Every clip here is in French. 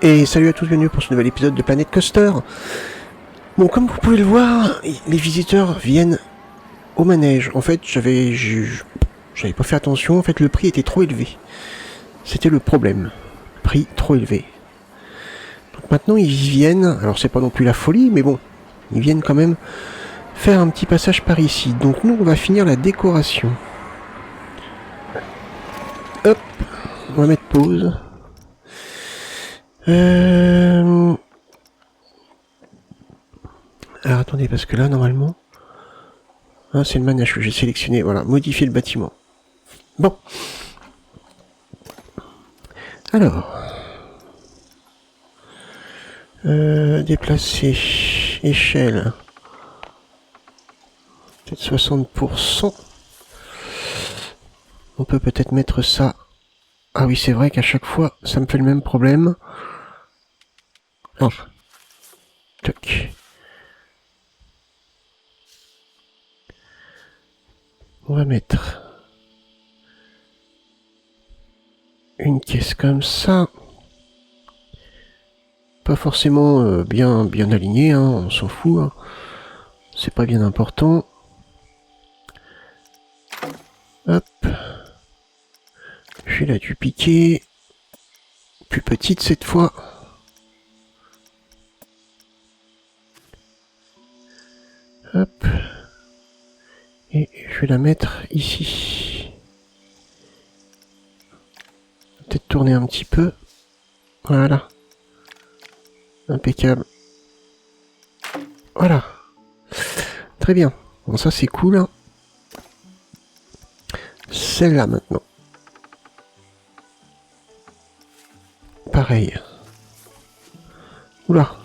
Et salut à tous, bienvenue pour ce nouvel épisode de Planet Coaster. Bon, comme vous pouvez le voir, les visiteurs viennent au manège. En fait, j'avais pas fait attention, en fait le prix était trop élevé. C'était le problème. Prix trop élevé. Donc maintenant ils viennent, alors c'est pas non plus la folie, mais bon, ils viennent quand même faire un petit passage par ici. Donc nous on va finir la décoration. Hop, on va mettre pause. Alors attendez, parce que là normalement... Ah, c'est le manège que j'ai sélectionné, voilà, modifier le bâtiment. Bon. Alors. Déplacer. Échelle. Peut-être 60%. On peut peut-être mettre ça. Ah oui, c'est vrai qu'à chaque fois, ça me fait le même problème. Ah. Toc. On va mettre une caisse comme ça. Pas forcément bien alignée, hein, on s'en fout. Hein. C'est pas bien important. Hop. Je vais la dupliquer. Plus petite cette fois. Hop. Et je vais la mettre ici. Peut-être tourner un petit peu. Voilà. Impeccable. Voilà. Très bien. Bon, ça c'est cool. Hein. Celle-là maintenant. Pareil. Oula.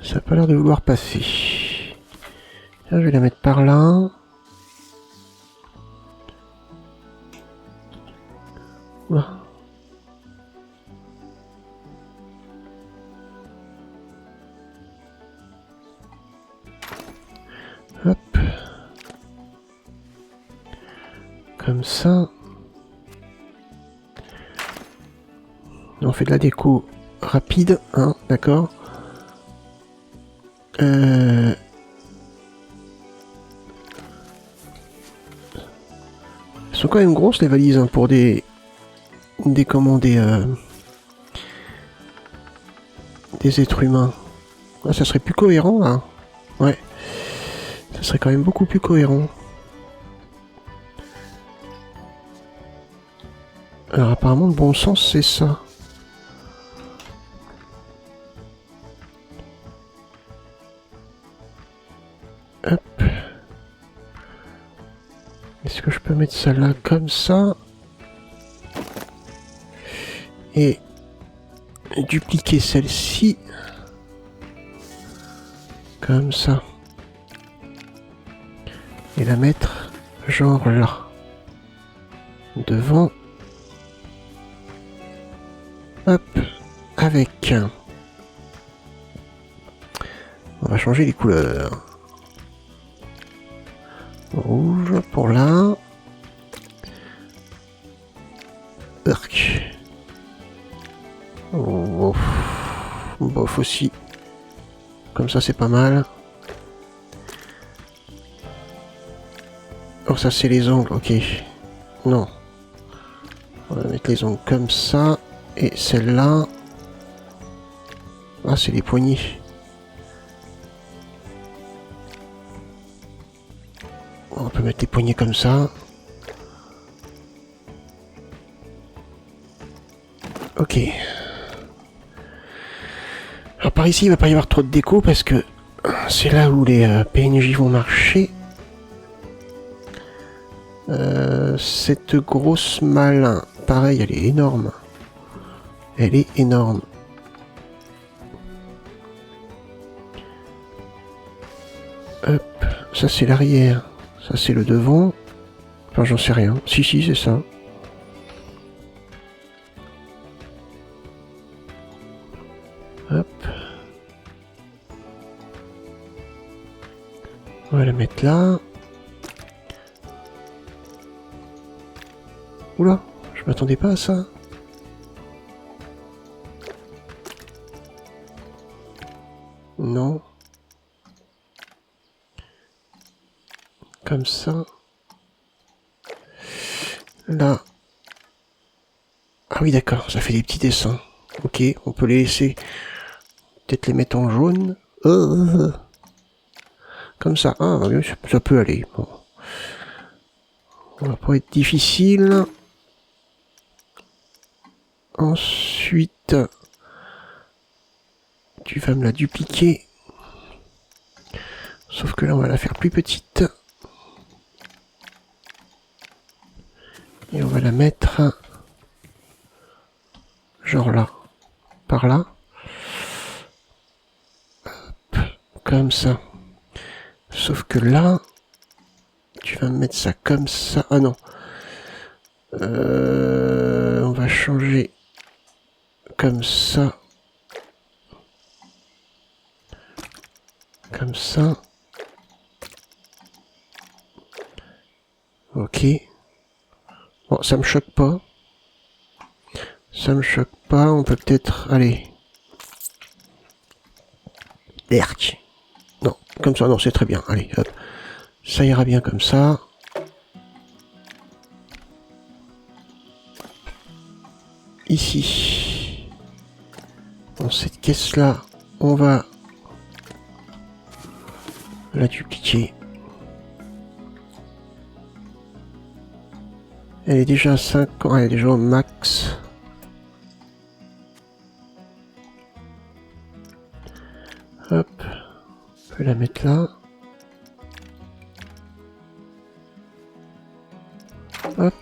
Ça n'a pas l'air de vouloir passer. Là, je vais la mettre par là. Oula. Hop. Comme ça. On fait de la déco rapide, hein, d'accord. Elles sont quand même grosses les valises hein, pour des êtres humains. Ah, ça serait plus cohérent là. Ouais. Ça serait quand même beaucoup plus cohérent. Alors apparemment le bon sens c'est ça. Hop. Est-ce que je peux mettre ça là comme ça? Et dupliquer celle-ci. Comme ça. Et la mettre genre là. Devant. Hop. Avec. On va changer les couleurs. Rouge pour là. Arc. Bof. Bof aussi. Comme ça c'est pas mal. Oh ça c'est les ongles, ok. Non. On va mettre les ongles comme ça. Et celle-là. Ah c'est les poignées. On peut mettre les poignées comme ça. Ok. Alors par ici il va pas y avoir trop de déco parce que c'est là où les PNJ vont marcher. Cette grosse malin, pareil, elle est énorme. Elle est énorme. Hop, ça c'est l'arrière. Ça c'est le devant. Enfin j'en sais rien. Si c'est ça. Hop. On va la mettre là. Oula, je m'attendais pas à ça. Comme ça. Là. Ah oui, d'accord, ça fait des petits dessins. Ok, on peut les laisser. Peut-être les mettre en jaune. Comme ça. Ah, oui, ça peut aller. Bon. On va pas être difficile. Ensuite, tu vas me la dupliquer. Sauf que là, on va la faire plus petite. Et on va la mettre genre là. Par là. Hop, comme ça. Sauf que là, tu vas me mettre ça comme ça. Ah non. On va changer comme ça. Comme ça. Ok. Bon, ça me choque pas. Ça me choque pas. On peut peut-être... Allez. Erc. Non, comme ça, non, c'est très bien. Allez, hop. Ça ira bien comme ça. Ici. Dans cette caisse-là, on va la dupliquer. Elle est déjà à 5 ans, elle est déjà au max. Hop, on peut la mettre là. Hop.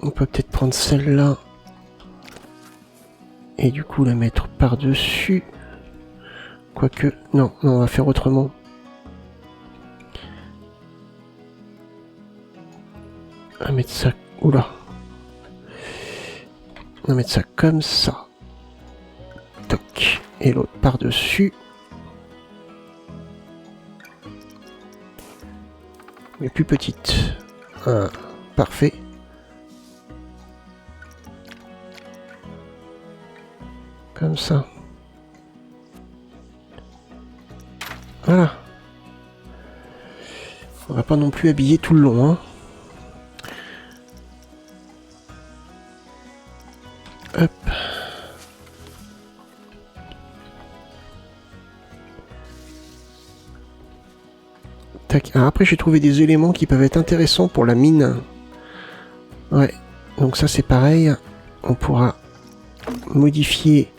On peut peut-être prendre celle-là. Et du coup la mettre par-dessus. Quoique, non, on va faire autrement. On va mettre ça... Oula. On va mettre ça comme ça. Toc. Et l'autre par-dessus. Mais plus petite. Parfait. Comme ça. Voilà. On va pas non plus habiller tout le long, hein. Hop. Tac. Alors après, j'ai trouvé des éléments qui peuvent être intéressants pour la mine. Ouais. Donc ça, c'est pareil. On pourra modifier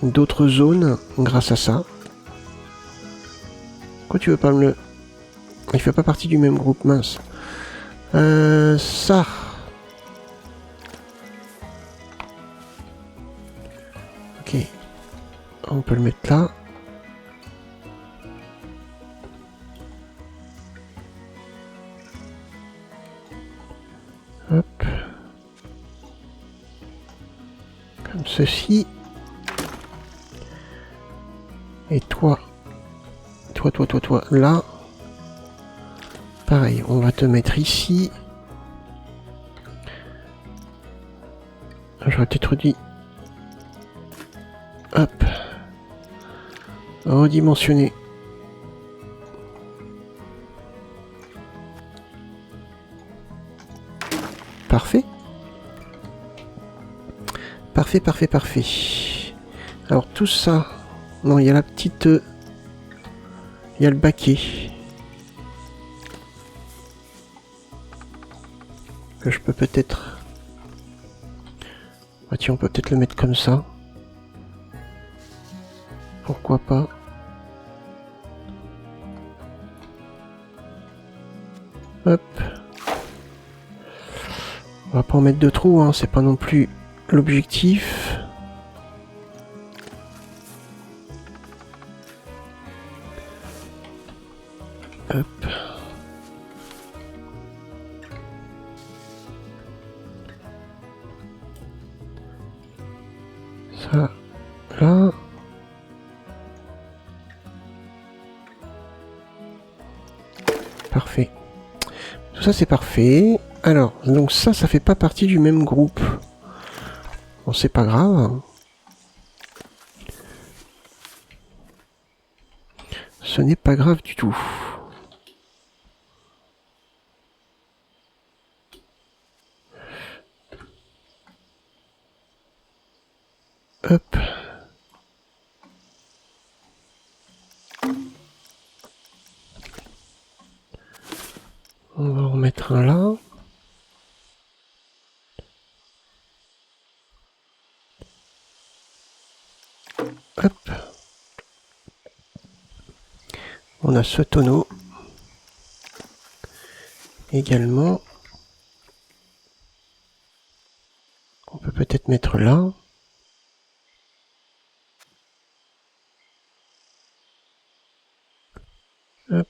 d'autres zones grâce à ça. Pourquoi tu veux pas me le... Il fait pas partie du même groupe, mince. Ça. Ok. On peut le mettre là. Hop. Comme ceci. Et toi, là. Pareil, on va te mettre ici. J'aurais peut-être dit. Hop. Redimensionner. Parfait. Parfait, parfait, parfait. Alors tout ça... Non, il y a la petite... Il y a le baquet. Que je peux peut-être... Ah tiens, on peut peut-être le mettre comme ça. Pourquoi pas. Hop. On va pas en mettre de trous, hein, c'est pas non plus l'objectif. Hop. Ça, là. Parfait. Tout ça, c'est parfait. Alors, donc ça fait pas partie du même groupe. Bon, c'est pas grave. ce n'est pas grave du tout. Hop. On va en remettre un là. Hop. On a ce tonneau. Également. On peut peut-être mettre là. Hop.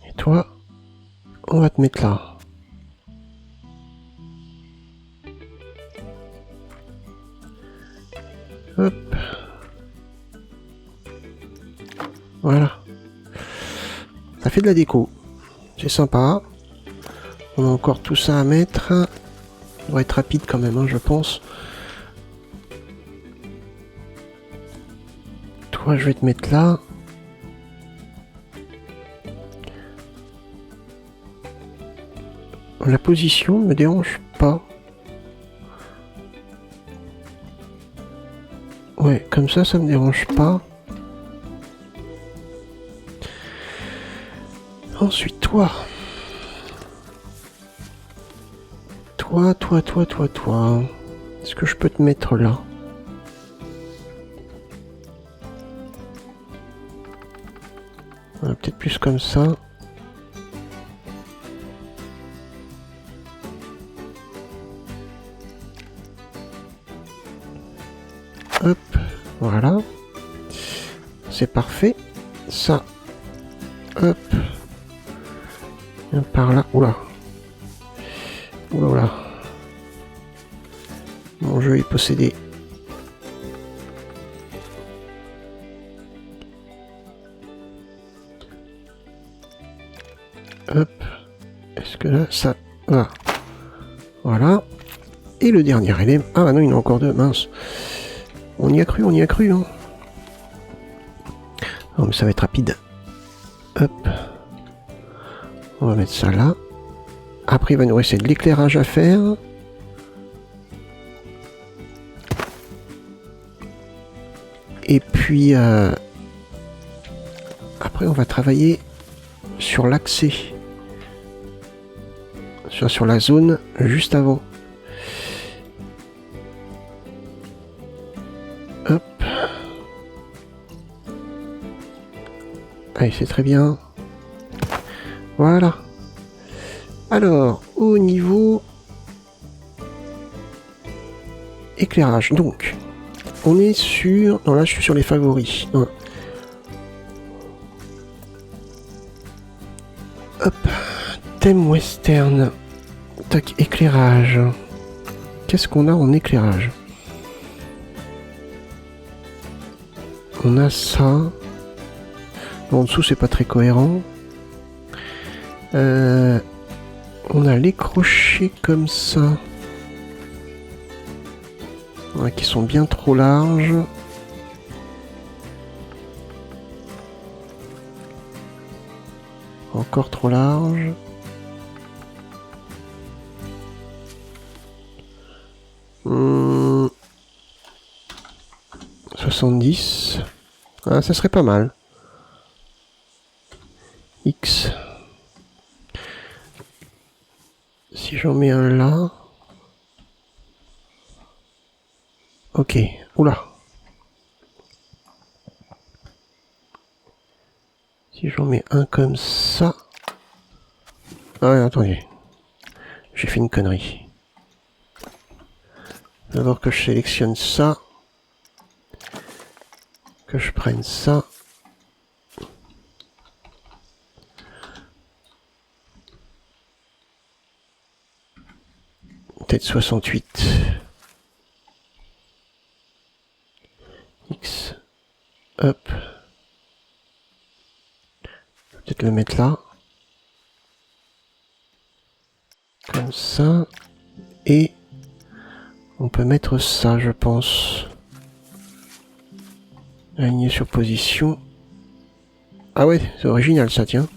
Et toi, on va te mettre là. Hop. Voilà. Ça fait de la déco. C'est sympa. On a encore tout ça à mettre. On va être rapide quand même, hein, je pense. Toi, je vais te mettre là. La position ne me dérange pas. Ouais, comme ça me dérange pas. Ensuite, toi. Toi. Est-ce que je peux te mettre là? Peut-être plus comme ça. Hop, voilà. C'est parfait. Ça. Hop. Et par là. Oula. Oula. Mon jeu est possédé. Hop. Est-ce que là, ça va? Voilà. Et le dernier élément. Ah bah non, il y en a encore deux, mince. On y a cru, hein. Oh, mais ça va être rapide. Hop. On va mettre ça là. Après, il va nous rester de l'éclairage à faire. Et puis, après, on va travailler sur l'accès. Sur la zone juste avant. Hop. Allez, c'est très bien. Voilà. Alors, au niveau éclairage, donc, on est sur... Non, là, je suis sur les favoris. Ouais. Hop. Thème western. Tac, éclairage. Qu'est-ce qu'on a en éclairage? On a ça. En dessous, c'est pas très cohérent. On a les crochets comme ça. Ouais, qui sont bien trop larges. Encore trop large. Hmm. 70. Ah, ça serait pas mal. X. Si j'en mets un là. Ok. Oula. Si j'en mets un comme ça. Ah ouais, attendez. J'ai fait une connerie. D'abord que je sélectionne ça. Que je prenne ça. Peut-être 68. X. Hop. Peut-être le mettre là. Comme ça. Et On peut mettre ça, je pense. Aligner sur position. Ah ouais, c'est original ça, tiens.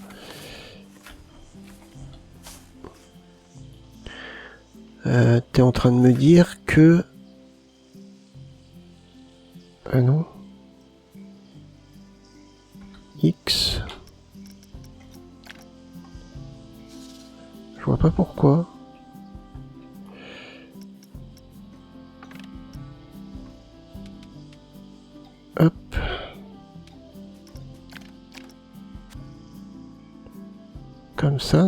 T'es en train de me dire que... Ah non. X. Je vois pas pourquoi. Hop. Comme ça.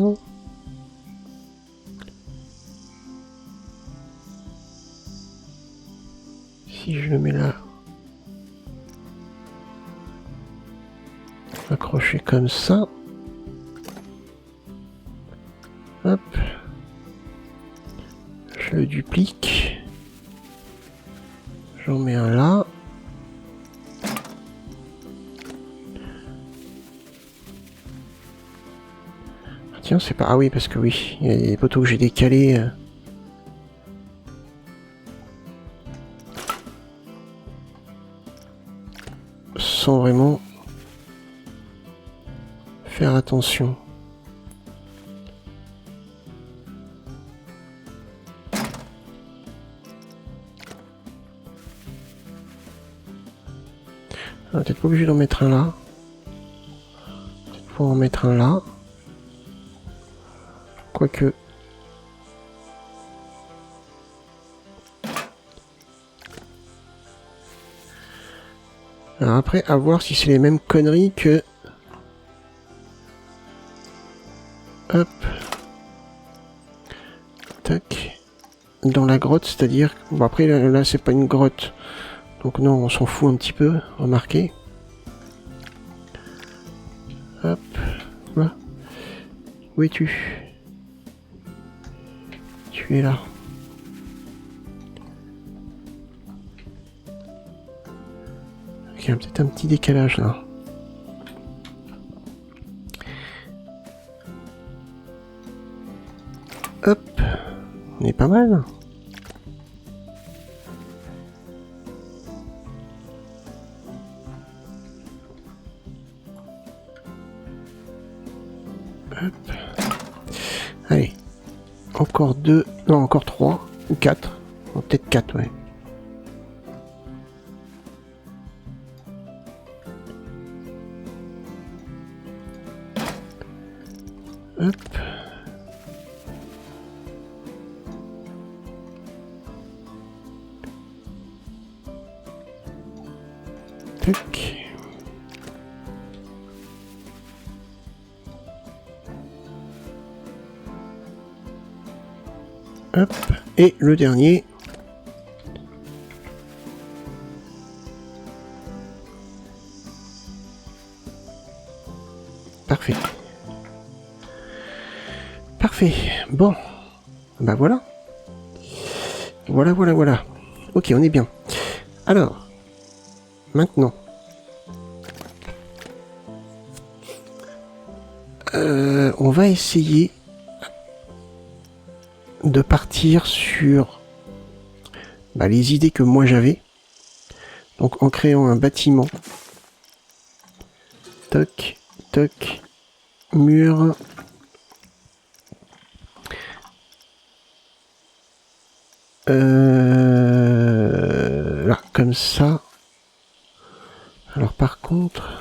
Si je le mets là. Accroché comme ça. Hop. Je le duplique. J'en mets un là. Ah tiens, c'est pas... Ah oui, parce que oui, il y a des poteaux que j'ai décalés. Sans vraiment faire attention. On va peut-être pas obligé d'en mettre un là. Peut-être pour en mettre un là. Quoique. Alors après, à voir si c'est les mêmes conneries que... Hop. Tac. Dans la grotte, c'est-à-dire... Bon après, là c'est pas une grotte. Donc non, on s'en fout un petit peu. Remarquez. Hop. Voilà. Où es-tu? Tu es là. Ok, peut-être un petit décalage là. Hop. On est pas mal. Hop. Allez. Encore 2. Non, encore 3. Ou 4. Oh, peut-être 4, ouais. Hop. Tac. Hop. Et le dernier. Parfait. Parfait. Bon. Bah voilà. Voilà. Ok, on est bien. Alors. Maintenant. On va essayer de partir sur les idées que moi j'avais. Donc en créant un bâtiment. Toc, toc, mur. Là, comme ça. Alors par contre...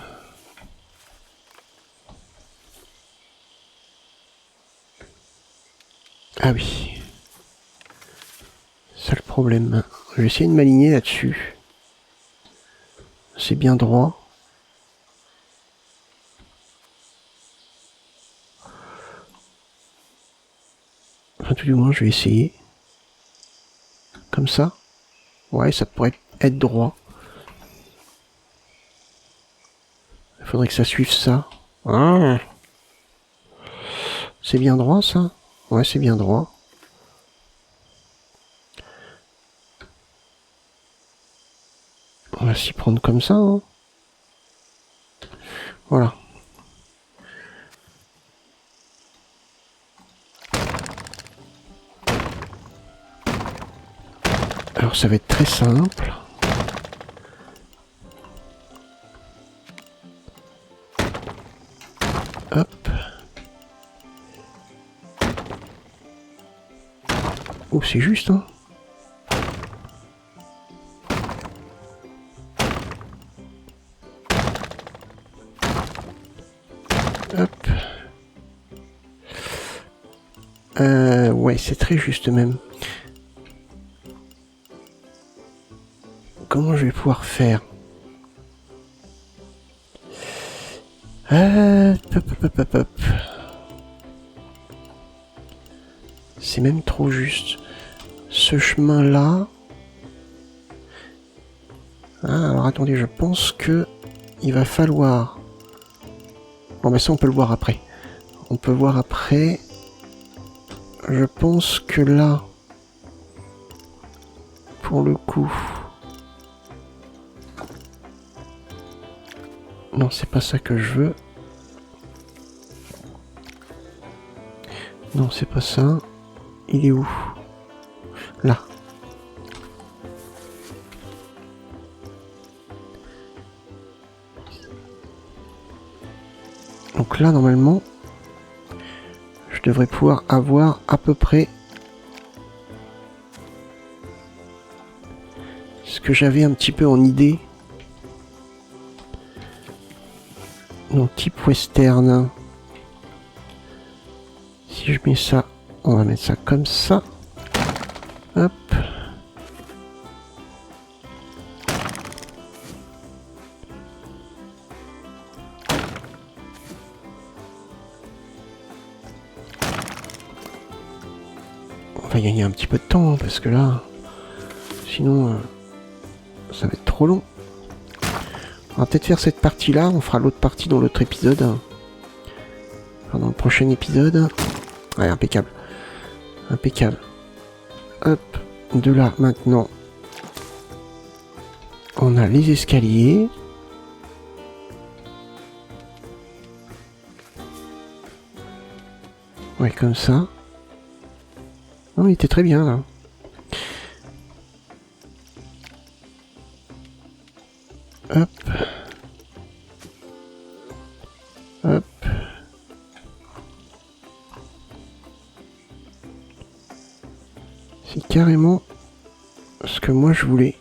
Ah oui. C'est le problème. Je vais essayer de m'aligner là-dessus. C'est bien droit. Enfin, tout du moins, je vais essayer. Comme ça. Ouais, ça pourrait être droit. Il faudrait que ça suive ça. Ah. C'est bien droit, ça? Ouais, c'est bien droit. On va s'y prendre comme ça, hein. Voilà. Alors ça va être très simple. Hop. Oh, c'est juste, hein. Hop. Ouais, c'est très juste même. Comment je vais pouvoir faire? Hop. C'est même trop juste. Ce chemin-là... Ah, alors attendez, je pense que il va falloir... Bon, mais ça, on peut le voir après. On peut voir après. Je pense que là, pour le coup... Non, c'est pas ça que je veux. Non, c'est pas ça. Il est où? Là. Donc là, normalement, je devrais pouvoir avoir à peu près ce que j'avais un petit peu en idée. Donc type western. Si je mets ça, on va mettre ça comme ça. Hop. On va gagner un petit peu de temps, parce que là, sinon, ça va être trop long. On va peut-être faire cette partie-là, on fera l'autre partie dans l'autre épisode. Enfin, dans le prochain épisode. Ouais, impeccable. Impeccable. Hop, de là, maintenant, on a les escaliers. Ouais, comme ça. Non, il était très bien, là. Hop. Hop. C'est carrément ce que moi je voulais.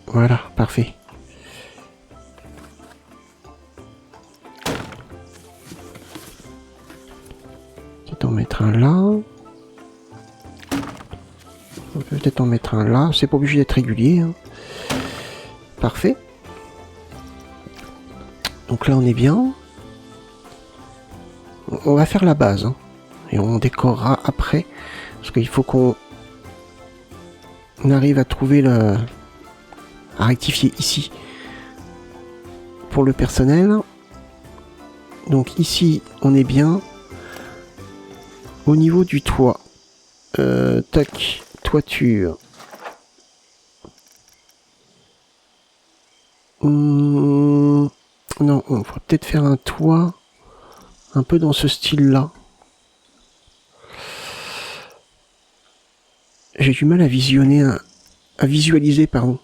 Voilà, parfait. Peut-être en mettre un là. On peut peut-être en mettre un là. C'est pas obligé d'être régulier, hein. Parfait. Donc là on est bien. On va faire la base, hein. Et on décorera après. Parce qu'il faut qu'on arrive à trouver le... à rectifier ici. Pour le personnel. Donc ici on est bien. Au niveau du toit. Tac. Toiture. Non, on va peut-être faire un toit un peu dans ce style-là. J'ai du mal à visionner, à visualiser, pardon.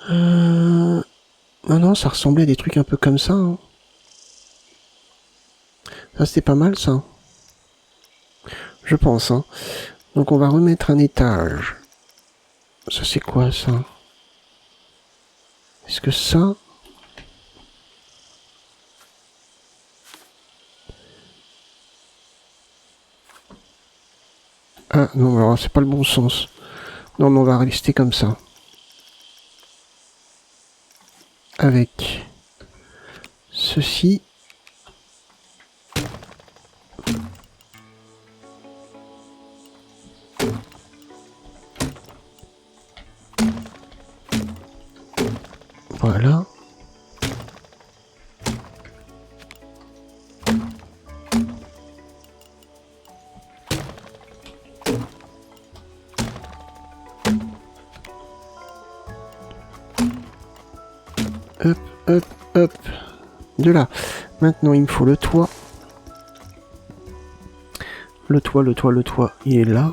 Non, ça ressemblait à des trucs un peu comme ça, hein. Ça, c'était pas mal, ça. Je pense, hein. Donc, on va remettre un étage. Ça, c'est quoi, ça? Est-ce que ça... Ah, non, alors, c'est pas le bon sens. Non, mais on va rester comme ça. Avec ceci. Voilà. Hop, hop, hop. De là. Maintenant, il me faut le toit. Le toit, il est là.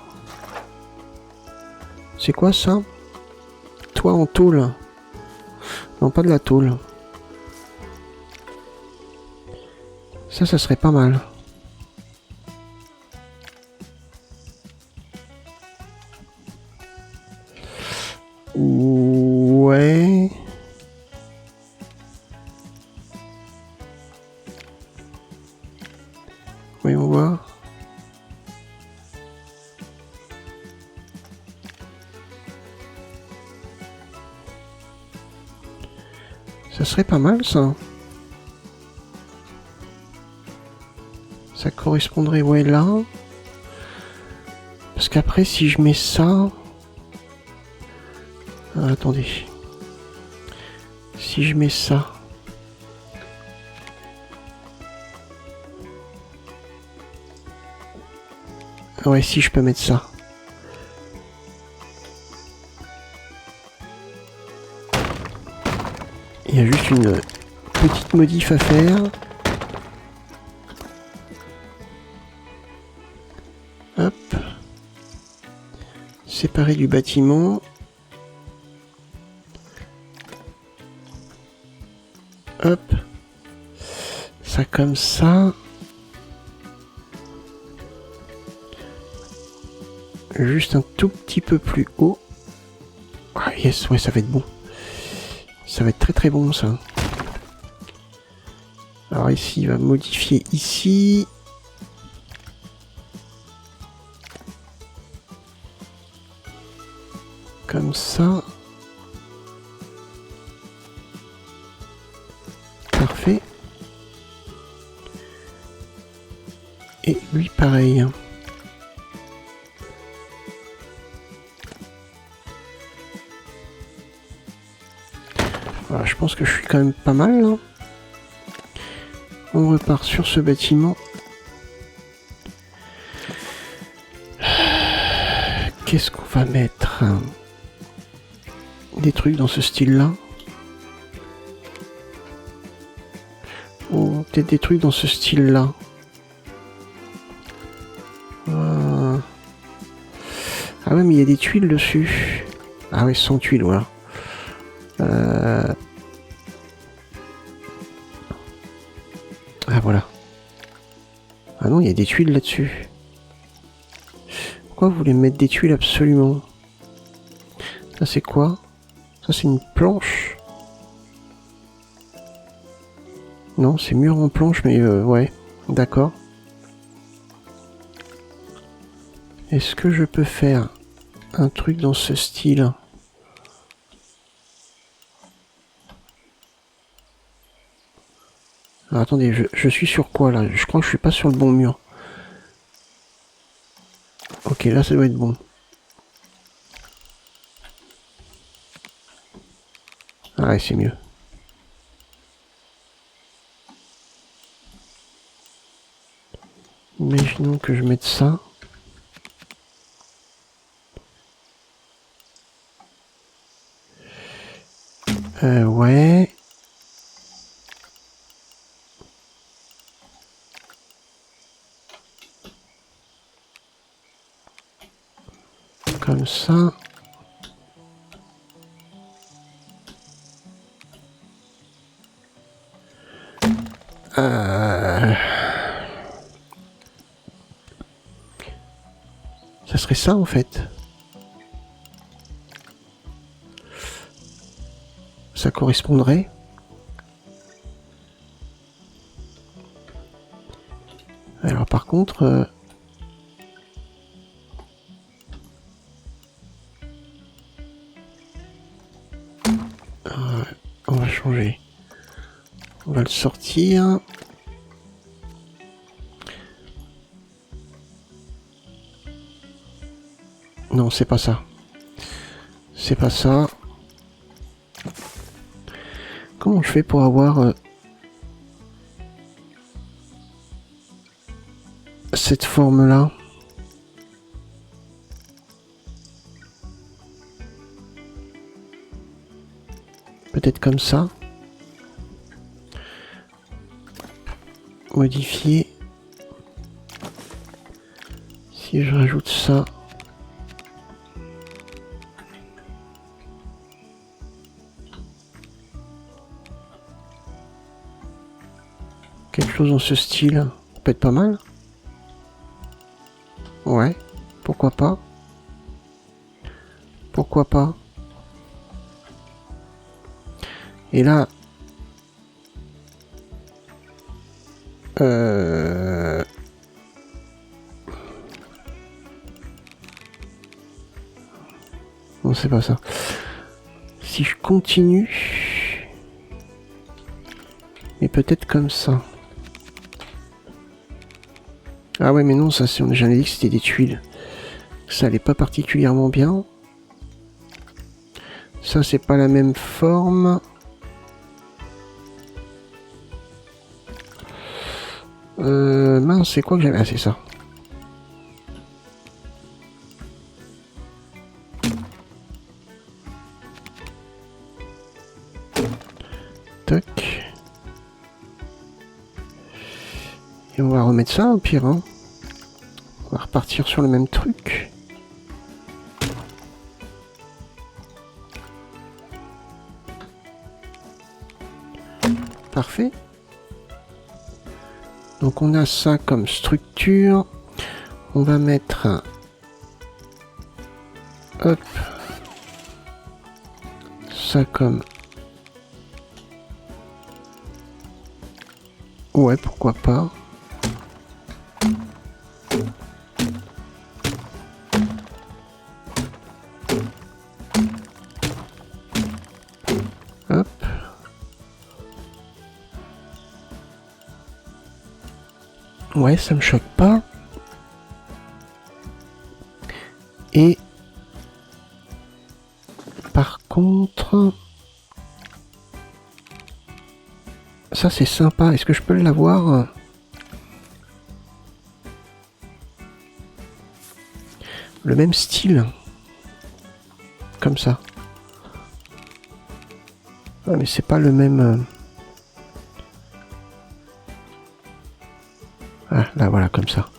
C'est quoi ça? Toit en tôle. Non, pas de la tôle. Ça serait pas mal. Ouais. Voyons voir. Ça serait pas mal ça. Ça correspondrait ouais là. Parce qu'après si je mets ça... Ah, attendez. Si je mets ça... Ah ouais, si je peux mettre ça. Il y a juste une petite modif à faire. Hop. Séparé du bâtiment. Hop. Ça comme ça. Juste un tout petit peu plus haut. Ah yes, ouais, ça va être bon. Ça va être très très bon ça. Alors ici, il va modifier ici. Comme ça. Parfait. Et lui pareil. Voilà, je pense que je suis quand même pas mal là. On repart sur ce bâtiment. Qu'est-ce qu'on va mettre? Des trucs dans ce style-là. Ou peut-être des trucs dans ce style-là. Ah ouais, mais il y a des tuiles dessus. Ah ouais, sans tuiles, voilà. Ah voilà. Ah non, il y a des tuiles là-dessus. Pourquoi vous voulez mettre des tuiles absolument? Ça c'est quoi? Ça c'est une planche? Non, c'est mur en planche, mais ouais, d'accord. Est-ce que je peux faire un truc dans ce style? Alors, attendez, je suis sur quoi là? Je crois que je suis pas sur le bon mur. Ok, là ça doit être bon. Ah ouais, c'est mieux. Imaginons que je mette ça. Ouais. Comme ça. Ça serait ça en fait. Ça correspondrait. Alors par contre... on va changer. On va le sortir. Non, c'est pas ça. C'est pas ça. Comment je fais pour avoir cette forme-là? Peut-être comme ça. Modifier. Si je rajoute ça. Quelque chose dans ce style, ça peut être pas mal. Ouais, pourquoi pas. Pourquoi pas. Et là... Non, c'est pas ça. Si je continue... Mais peut-être comme ça. Ah ouais, mais non, ça, j'en ai dit que c'était des tuiles. Ça allait pas particulièrement bien. Ça, c'est pas la même forme. Mince, c'est quoi que j'avais... Ah, c'est ça. Tac. Et on va remettre ça au pire, hein. On va repartir sur le même truc. Parfait. Donc on a ça comme structure. On va mettre un... Hop. Ça comme... Ouais, pourquoi pas. Hop. Ouais, ça me choque pas. Et... Par contre... Ça c'est sympa, est-ce que je peux l'avoir? Le même style. Comme ça. Ah mais c'est pas le même... Ah là voilà, comme ça.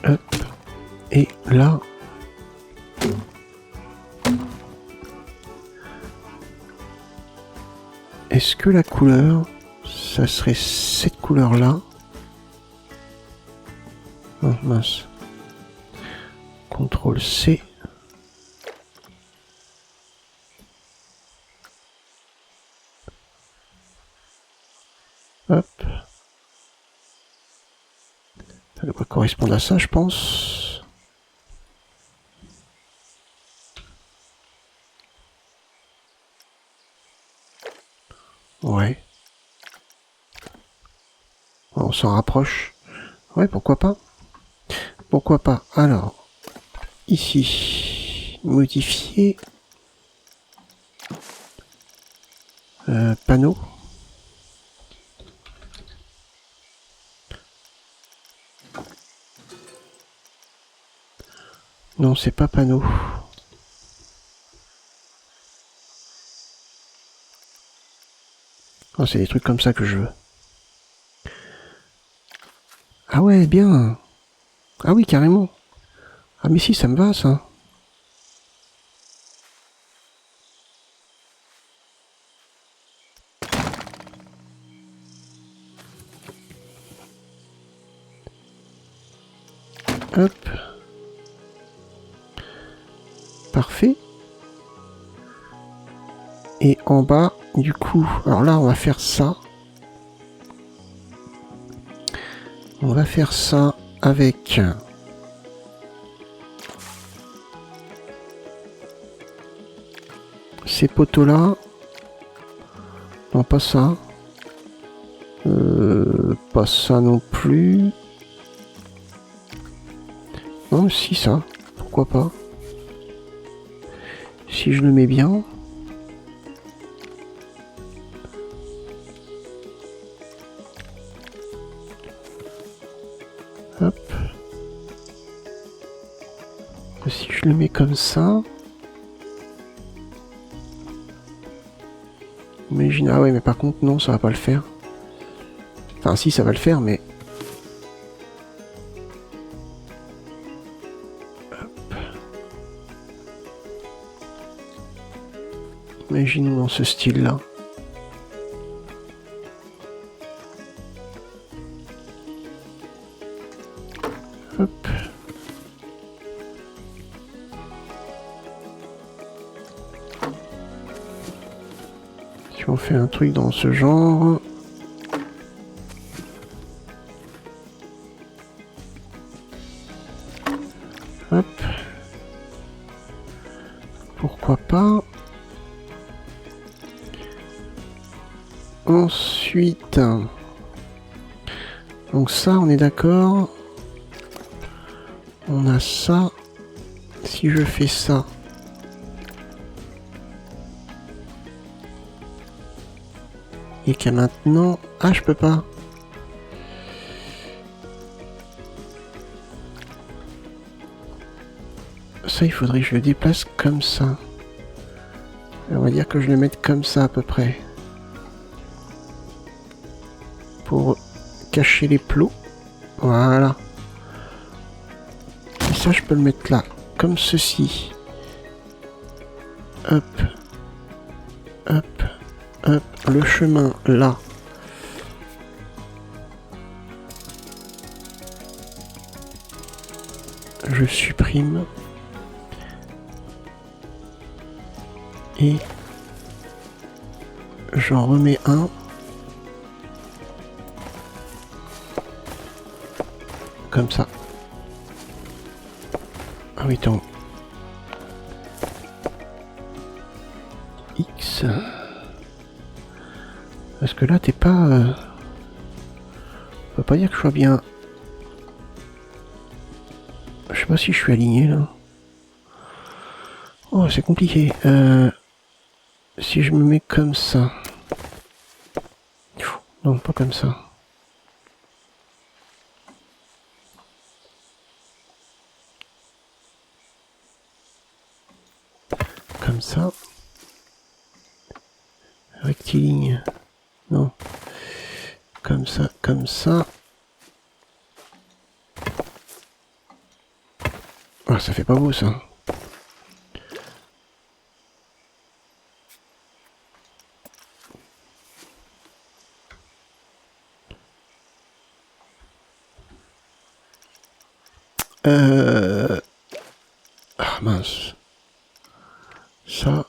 Hop. Et là... Est-ce que la couleur, ça serait cette couleur-là? Oh mince. CTRL C. Hop. Ça devrait correspondre à ça, je pense. Ouais. On s'en rapproche. Ouais, pourquoi pas. Pourquoi pas. Alors, ici, modifier. Panneau. Non, c'est pas panneau. Oh, c'est des trucs comme ça que je veux. Ah ouais, bien. Ah oui, carrément. Ah mais si, ça me va, ça. Hop. Parfait. Et en bas, du coup, alors là, on va faire ça. On va faire ça avec... ces poteaux-là. Non, pas ça. Pas ça non plus. Non, si ça. Pourquoi pas. Si je le mets bien. Hop. Si je je le mets comme ça. Imagine, ah ouais, mais par contre, non, ça va pas le faire. Enfin, si, ça va le faire, mais... Hop. Imaginons dans ce style-là. Hop. Si on fait un truc dans ce genre... Hop. Pourquoi pas. Ensuite... Donc ça, on est d'accord. On a ça. Si je fais ça... Et qu'à maintenant... Ah, je peux pas. Ça, il faudrait que je le déplace comme ça. On va dire que je le mette comme ça à peu près. Pour cacher les plots. Voilà. Et ça, je peux le mettre là. Comme ceci. Hop. Hop. Hop. Le chemin là. Je supprime. Et j'en remets un. Comme ça. Ah oui, attends. X. Parce que là, t'es pas... On peut pas dire que je sois bien... Je sais pas si je suis aligné, là. Oh, c'est compliqué. Si je me mets comme ça... Non, pas comme ça. Comme ça. Rectiligne. Non. Comme ça, comme ça. Ah, ça fait pas beau, ça. Ah, mince. Ça...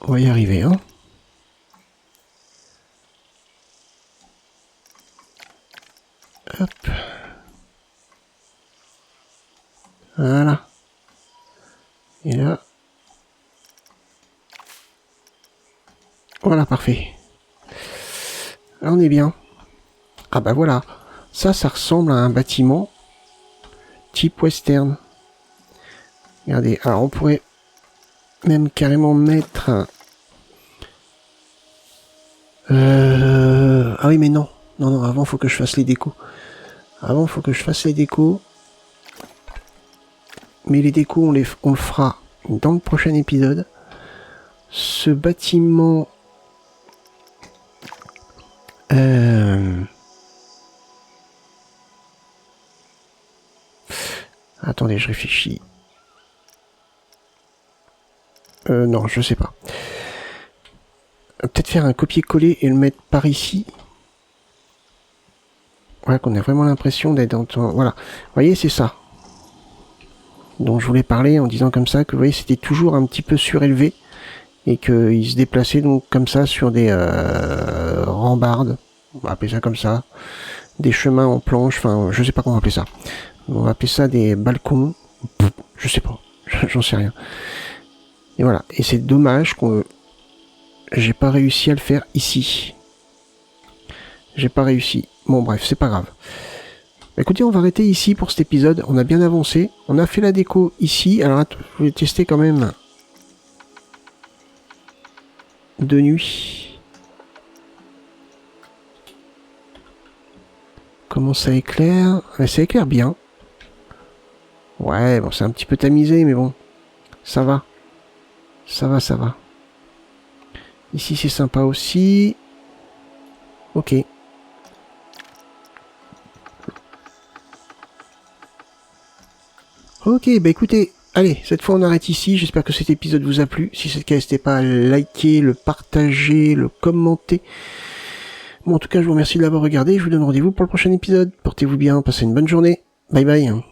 On va y arriver, hein. Hop. Voilà. Et là... Voilà, parfait. Là, on est bien. Ah bah voilà. Ça ressemble à un bâtiment type western. Regardez, alors on pourrait même carrément mettre... Ah oui, mais non. Non, non, avant, faut que je fasse les décos. Avant, faut que je fasse les décos. Mais les décos, on le fera dans le prochain épisode. Ce bâtiment... Attendez, je réfléchis. Non, je sais pas. Peut-être faire un copier-coller et le mettre par ici. Voilà, qu'on a vraiment l'impression d'être dans... Voilà. Vous voyez, c'est ça dont je voulais parler en disant comme ça que, vous voyez, c'était toujours un petit peu surélevé et qu'il se déplaçait donc comme ça sur des rambardes. On va appeler ça comme ça. Des chemins en planche. Enfin, je sais pas comment appeler ça. On va appeler ça des balcons. Je sais pas. J'en sais rien. Et voilà. Et c'est dommage que j'ai pas réussi à le faire ici. J'ai pas réussi. Bon, bref, c'est pas grave. Écoutez, on va arrêter ici pour cet épisode. On a bien avancé. On a fait la déco ici. Alors, je vais tester quand même de nuit. Comment ça éclaire? Ça éclaire bien. Ouais, bon, c'est un petit peu tamisé, mais bon. Ça va. Ça va, ça va. Ici, c'est sympa aussi. Ok. Ok, bah écoutez, allez, cette fois on arrête ici. J'espère que cet épisode vous a plu. Si c'est le cas, n'hésitez pas à le liker, le partager, le commenter. Bon, en tout cas, je vous remercie de l'avoir regardé. Je vous donne rendez-vous pour le prochain épisode. Portez-vous bien, passez une bonne journée. Bye bye.